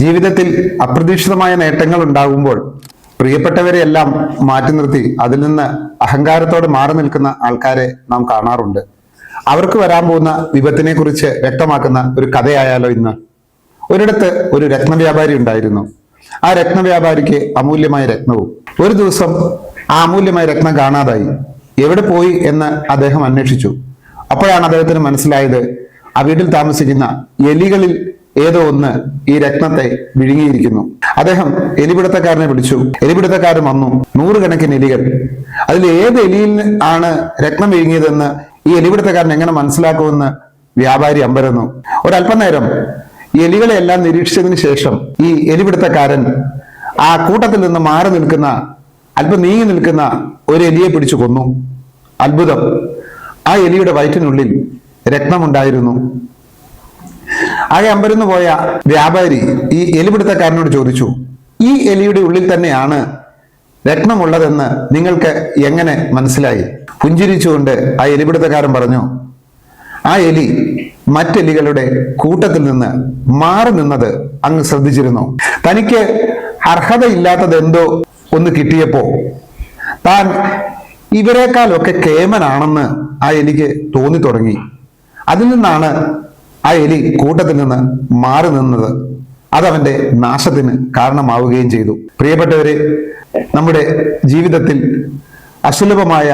ജീവിതത്തിൽ അപ്രതീക്ഷിതമായ നേട്ടങ്ങൾ ഉണ്ടാകുമ്പോൾ പ്രിയപ്പെട്ടവരെയെല്ലാം മാറ്റി നിർത്തി അതിൽ നിന്ന് അഹങ്കാരത്തോടെ മാറി നിൽക്കുന്ന ആൾക്കാരെ നാം കാണാറുണ്ട്. അവർക്ക് വരാൻ പോകുന്ന വിപത്തിനെ കുറിച്ച് വ്യക്തമാക്കുന്ന ഒരു കഥയായാലോ ഇന്ന്. ഒരിടത്ത് ഒരു രത്നവ്യാപാരി ഉണ്ടായിരുന്നു. ആ രത്നവ്യാപാരിക്ക് അമൂല്യമായ രത്നവും. ഒരു ദിവസം ആ അമൂല്യമായ രത്നം കാണാതായി. എവിടെ പോയി എന്ന് അദ്ദേഹം അന്വേഷിച്ചു. അപ്പോഴാണ് അദ്ദേഹത്തിന് മനസ്സിലായത്, ആ വീട്ടിൽ താമസിക്കുന്ന എലികളിൽ ഏതോ ഒന്ന് ഈ രത്നത്തെ വിഴുങ്ങിയിരിക്കുന്നു. അദ്ദേഹം എലിപിടുത്തക്കാരനെ വിളിച്ചു. എലിപിടുത്തക്കാരൻ വന്നു. 100 കണക്കിന് എലികൾ. അതിൽ ഏത് എലിയിൽ ആണ് രത്നം വിഴുങ്ങിയതെന്ന് ഈ എലിപിടുത്തക്കാരൻ എങ്ങനെ മനസ്സിലാക്കുമെന്ന് വ്യാപാരി അമ്പരന്നു. ഒരല്പം നേരം ഈ എലികളെ എല്ലാം നിരീക്ഷിച്ചതിന് ശേഷം ഈ എലിപിടുത്തക്കാരൻ ആ കൂട്ടത്തിൽ നിന്ന് മാറി നിൽക്കുന്ന, അല്പം നീങ്ങി നിൽക്കുന്ന ഒരു എലിയെ പിടിച്ചു കൊന്നു. അത്ഭുതം! ആ എലിയുടെ വയറ്റിനുള്ളിൽ രത്നമുണ്ടായിരുന്നു. ആകെ അമ്പരന്നു പോയ വ്യാപാരി ഈ എലിപിടുത്തക്കാരനോട് ചോദിച്ചു, ഈ എലിയുടെ ഉള്ളിൽ തന്നെയാണ് രത്നമുള്ളതെന്ന് നിങ്ങൾക്ക് എങ്ങനെ മനസ്സിലായി? പുഞ്ചിരിച്ചുകൊണ്ട് ആ എലിപിടുത്തക്കാരൻ പറഞ്ഞു, ആ എലി മറ്റെലികളുടെ കൂട്ടത്തിൽ നിന്ന് മാറി നിന്നത് അങ്ങ് ശ്രദ്ധിച്ചിരുന്നു. തനിക്ക് അർഹതയില്ലാത്തത് എന്തോ ഒന്ന് കിട്ടിയപ്പോ താൻ ഇവരെക്കാളൊക്കെ കേമനാണെന്ന് ആ എലിക്ക് തോന്നി തുടങ്ങി. അതിൽ നിന്നാണ് ആ എലി കൂട്ടത്തിൽ നിന്ന് മാറി നിന്നത്. അതവന്റെ നാശത്തിന് കാരണമാവുകയും ചെയ്തു. പ്രിയപ്പെട്ടവരെ, നമ്മുടെ ജീവിതത്തിൽ അസുലഭമായ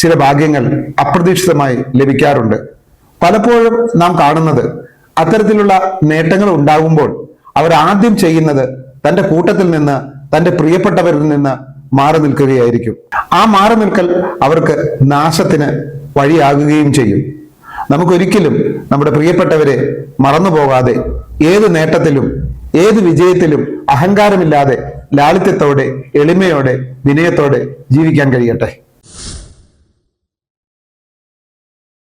ചില ഭാഗ്യങ്ങൾ അപ്രതീക്ഷിതമായി ലഭിക്കാറുണ്ട്. പലപ്പോഴും നാം കാണുന്നത്, അത്തരത്തിലുള്ള നേട്ടങ്ങൾ ഉണ്ടാകുമ്പോൾ അവർ ആദ്യം ചെയ്യുന്നത് തന്റെ കൂട്ടത്തിൽ നിന്ന്, തന്റെ പ്രിയപ്പെട്ടവരിൽ നിന്ന് മാറി നിൽക്കുകയായിരിക്കും. ആ മാറി നിൽക്കൽ അവർക്ക് നാശത്തിന് വഴിയാകുകയും ചെയ്യും. നമുക്കൊരിക്കലും നമ്മുടെ പ്രിയപ്പെട്ടവരെ മറന്നു പോകാതെ ഏത് നേട്ടത്തിലും ഏത് വിജയത്തിലും അഹങ്കാരമില്ലാതെ ലാളിത്യത്തോടെ, എളിമയോടെ, വിനയത്തോടെ ജീവിക്കാൻ കഴിയട്ടെ.